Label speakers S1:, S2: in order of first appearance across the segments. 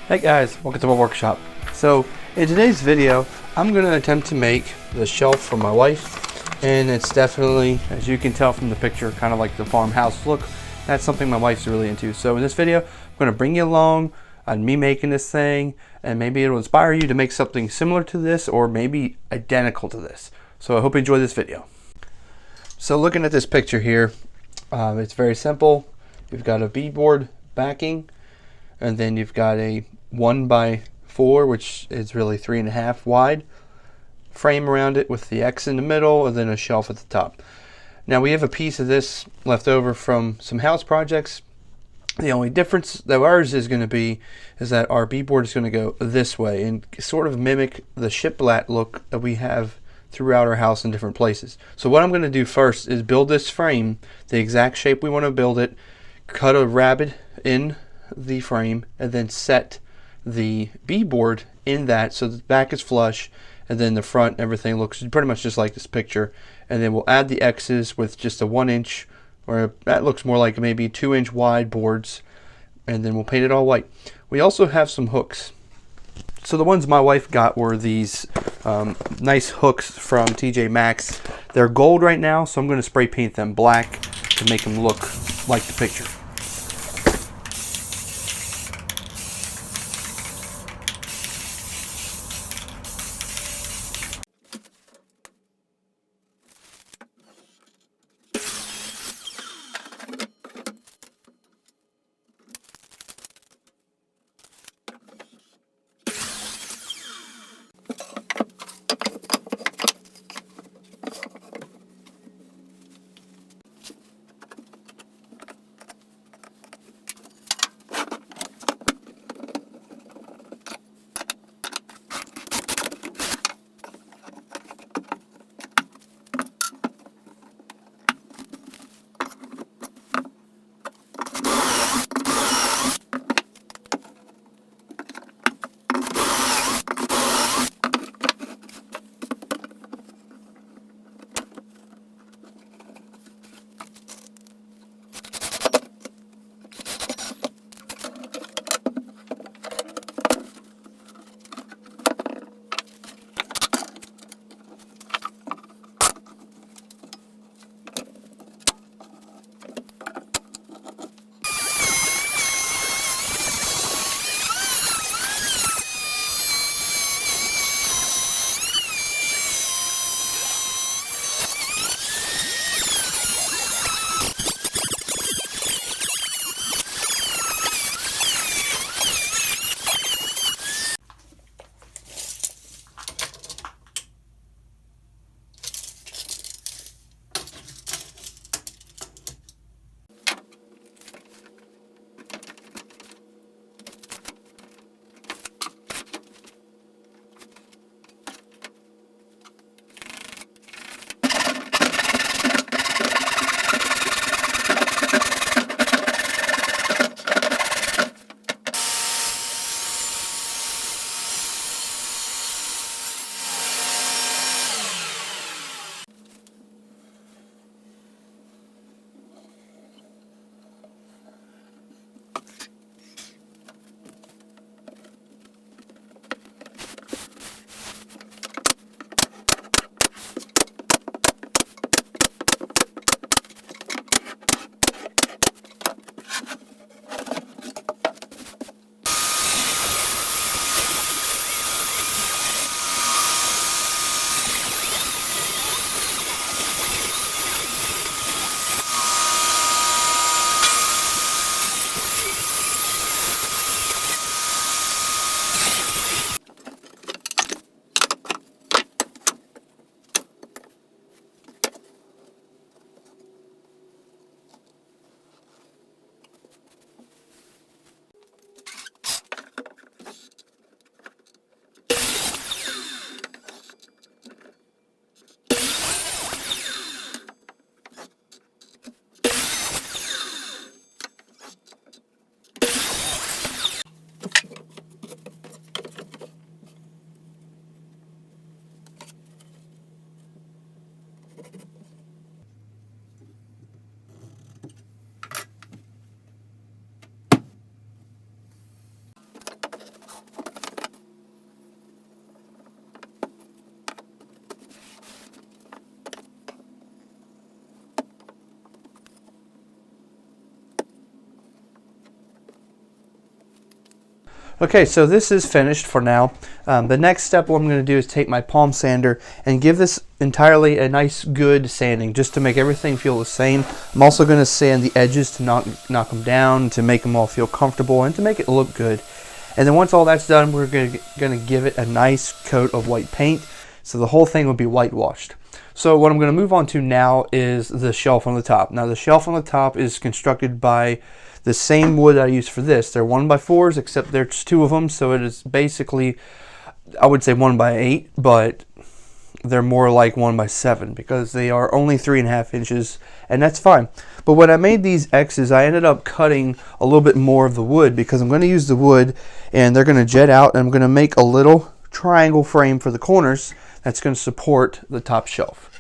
S1: Hey guys, welcome to my workshop. So in today's video, I'm going to attempt to make the shelf for my wife, and it's definitely, as you can tell from the picture, kind of like the farmhouse look. That's something my wife's really into. So in this video, I'm going to bring you along on me making this thing, and maybe it'll inspire you to make something similar to this or maybe identical to this. So I hope you enjoy this video. So looking at this picture here, it's very simple. You've got a beadboard backing, and then you've got a 1x4, which is really 3.5 wide, frame around it with the X in the middle, and then a shelf at the top. Now we have a piece of this left over from some house projects. The only difference that ours is going to be is that our beadboard is going to go this way and sort of mimic the shiplap look that we have throughout our house in different places. So what I'm going to do first is build this frame the exact shape we want to build it, cut a rabbet in the frame, and then set the beadboard in that so the back is flush, and then the front, everything looks pretty much just like this picture. And then we'll add the X's with just a 1 inch, or that looks more like maybe 2-inch wide boards, and then we'll paint it all white. We also have some hooks. So the ones my wife got were these nice hooks from TJ Maxx. They're gold right now, so I'm going to spray paint them black to make them look like the picture. Okay, so this is finished for now. The next step what I'm going to do is take my palm sander and give this entirely a nice good sanding just to make everything feel the same. I'm also going to sand the edges to knock them down, to make them all feel comfortable and to make it look good. And then once all that's done, we're going to give it a nice coat of white paint, so the whole thing will be whitewashed. So what I'm going to move on to now is the shelf on the top. Now the shelf on the top is constructed by the same wood I used for this. They're 1x4s, except there's 2 of them, so it is basically, I would say 1x8, but they're more like 1x7 because they are only 3.5 inches, and that's fine. But when I made these X's, I ended up cutting a little bit more of the wood because I'm going to use the wood and they're going to jet out, and I'm going to make a little triangle frame for the corners that's going to support the top shelf.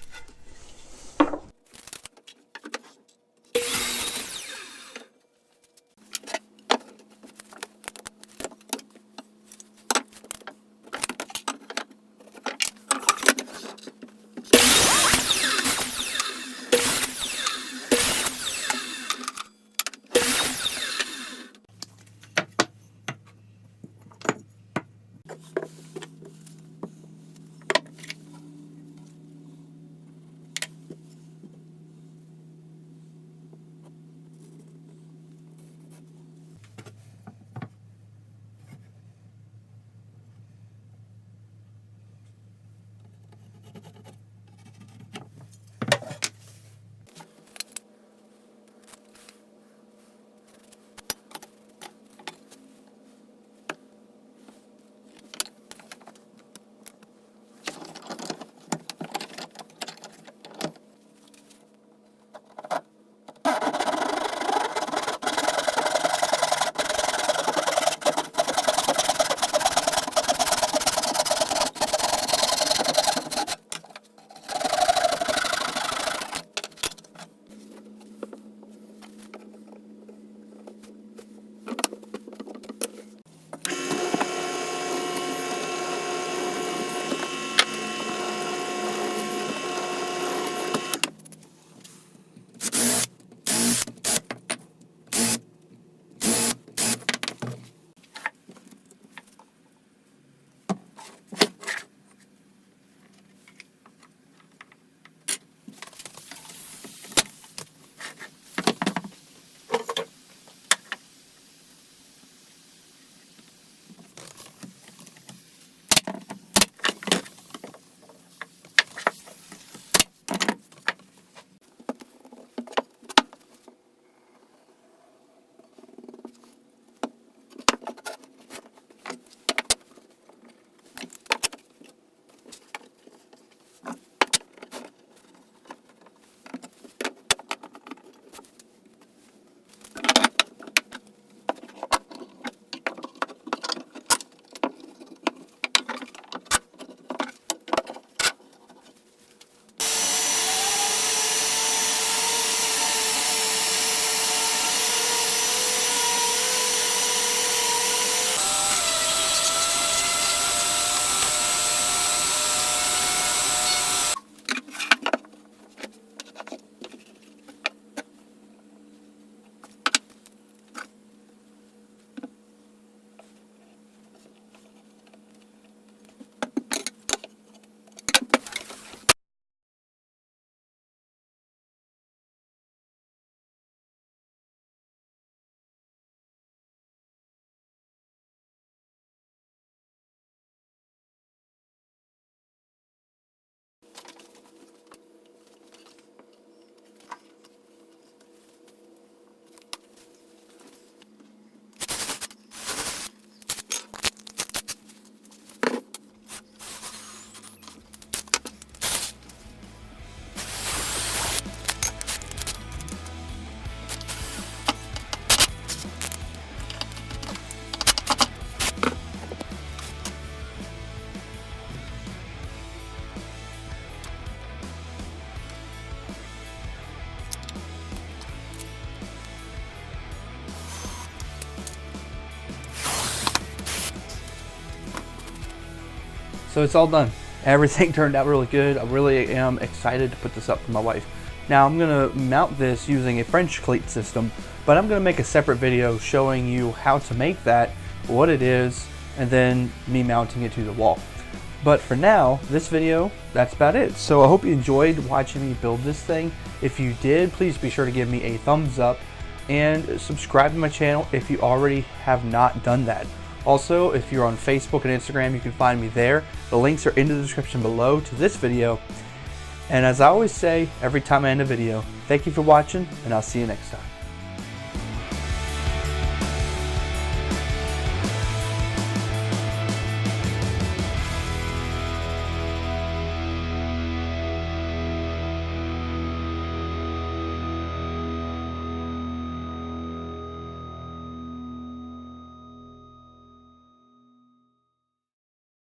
S1: So it's all done. Everything turned out really good. I really am excited to put this up for my wife. Now I'm gonna mount this using a French cleat system, but I'm gonna make a separate video showing you how to make that what it is, and then me mounting it to the wall. But for now, this video, that's about it. So I hope you enjoyed watching me build this thing. If you did, please be sure to give me a thumbs up and subscribe to my channel if you already have not done that. Also, if you're on Facebook and Instagram, you can find me there. The links are in the description below to this video. And as I always say every time I end a video, thank you for watching, and I'll see you next time.